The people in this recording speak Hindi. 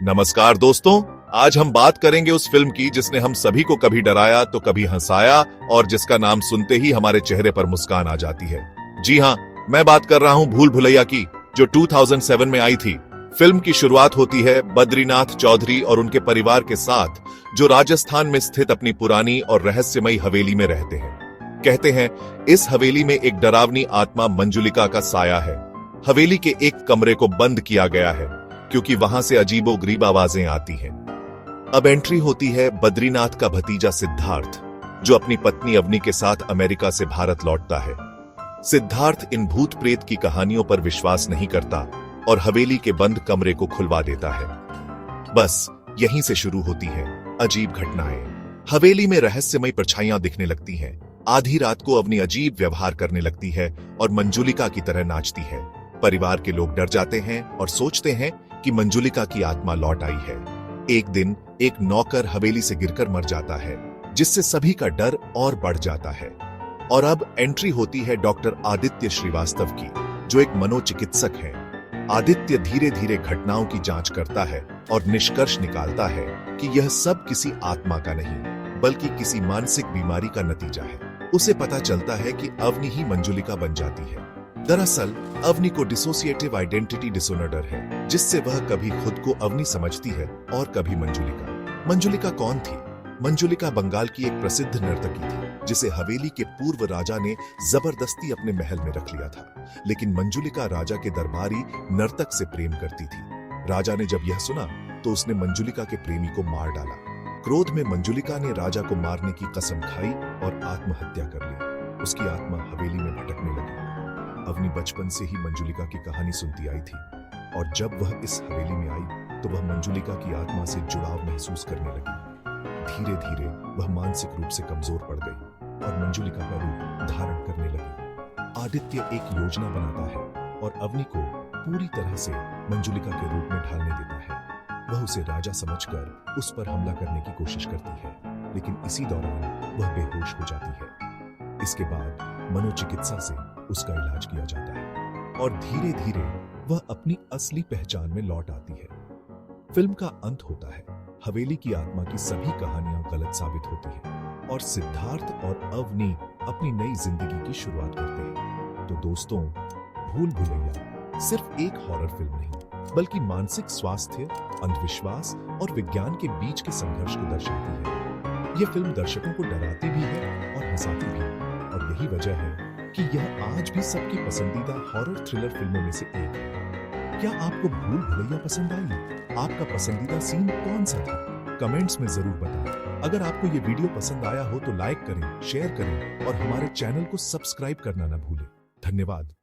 नमस्कार दोस्तों, आज हम बात करेंगे उस फिल्म की जिसने हम सभी को कभी डराया तो कभी हंसाया और जिसका नाम सुनते ही हमारे चेहरे पर मुस्कान आ जाती है। जी हाँ, मैं बात कर रहा हूँ भूल भुलैया की, जो 2007 में आई थी। फिल्म की शुरुआत होती है बद्रीनाथ चौधरी और उनके परिवार के साथ, जो राजस्थान में स्थित अपनी पुरानी और रहस्यमयी हवेली में रहते हैं। कहते हैं इस हवेली में एक डरावनी आत्मा मंजुलिका का साया है। हवेली के एक कमरे को बंद किया गया है क्योंकि वहां से अजीबोगरीब आवाजें आती हैं। अब एंट्री होती है बद्रीनाथ का भतीजा सिद्धार्थ, जो अपनी पत्नी अवनी के साथ अमेरिका से भारत लौटता है। सिद्धार्थ इन भूत प्रेत की कहानियों पर विश्वास नहीं करता और हवेली के बंद कमरे को खुलवा देता है। बस यहीं से शुरू होती है अजीब घटनाएं। हवेली में रहस्यमय परछाइयां दिखने लगती हैं। आधी रात को अवनी अजीब व्यवहार करने लगती है और मंजुलिका की तरह नाचती है। परिवार के लोग डर जाते हैं और सोचते हैं कि मंजुलिका की आत्मा लौट आई है। एक दिन एक नौकर हवेली से गिरकर मर जाता है, जिससे सभी का डर और बढ़ जाता है। और अब एंट्री होती है डॉक्टर आदित्य श्रीवास्तव की, जो एक मनोचिकित्सक है। आदित्य धीरे धीरे घटनाओं की जांच करता है और निष्कर्ष निकालता है कि यह सब किसी आत्मा का नहीं, बल्कि किसी मानसिक बीमारी का नतीजा है। उसे पता चलता है कि अवनी ही मंजुलिका बन जाती है। दरअसल अवनी को डिसोसिएटिव आइडेंटिटी डिसऑर्डर है, जिससे वह कभी खुद को अवनी समझती है और कभी मंजुलिका। मंजुलिका कौन थी? मंजुलिका बंगाल की एक प्रसिद्ध नर्तकी थी, जिसे हवेली के पूर्व राजा ने जबरदस्ती अपने महल में रख लिया था। लेकिन मंजुलिका राजा के दरबारी नर्तक से प्रेम करती थी। राजा ने जब यह सुना तो उसने मंजुलिका के प्रेमी को मार डाला। क्रोध में मंजुलिका ने राजा को मारने की कसम खाई और आत्महत्या कर ली। उसकी आत्मा हवेली में भटकने लगी। अवनी बचपन से ही मंजुलिका की कहानी सुनती आई थी और जब वह इस हवेली में आई तो वह मंजुलिका की आत्मा से जुड़ाव महसूस करने लगी। धीरे धीरे वह मानसिक रूप से कमजोर पड़ गई और मंजुलिका का रूप धारण करने लगी। आदित्य एक योजना बनाता है और अवनी को पूरी तरह से मंजुलिका के रूप में ढालने देता है। वह उसे राजा समझकर उस पर हमला करने की कोशिश करती है, लेकिन इसी दौरान वह बेहोश हो जाती है। इसके बाद मनोचिकित्सा से उसका इलाज किया जाता है और धीरे धीरे वह अपनी असली पहचान में लौट आती है। फिल्म का अंत होता है। हवेली की आत्मा की सभी कहानियां गलत साबित होती हैं और सिद्धार्थ और अवनी अपनी नई जिंदगी की शुरुआत करते हैं। तो दोस्तों, भूल भुलैया सिर्फ एक हॉरर फिल्म नहीं, बल्कि मानसिक स्वास्थ्य, अंधविश्वास और विज्ञान के बीच के संघर्ष को दर्शाती है। यह फिल्म दर्शकों को डराती भी है और हंसाती भी है, और यही वजह है कि यह आज भी सबकी पसंदीदा हॉरर थ्रिलर फिल्मों में से एक है। क्या आपको भूल भुलैया पसंद आई? आपका पसंदीदा सीन कौन सा था? कमेंट्स में जरूर बताएं। अगर आपको ये वीडियो पसंद आया हो तो लाइक करें, शेयर करें और हमारे चैनल को सब्सक्राइब करना न भूलें। धन्यवाद।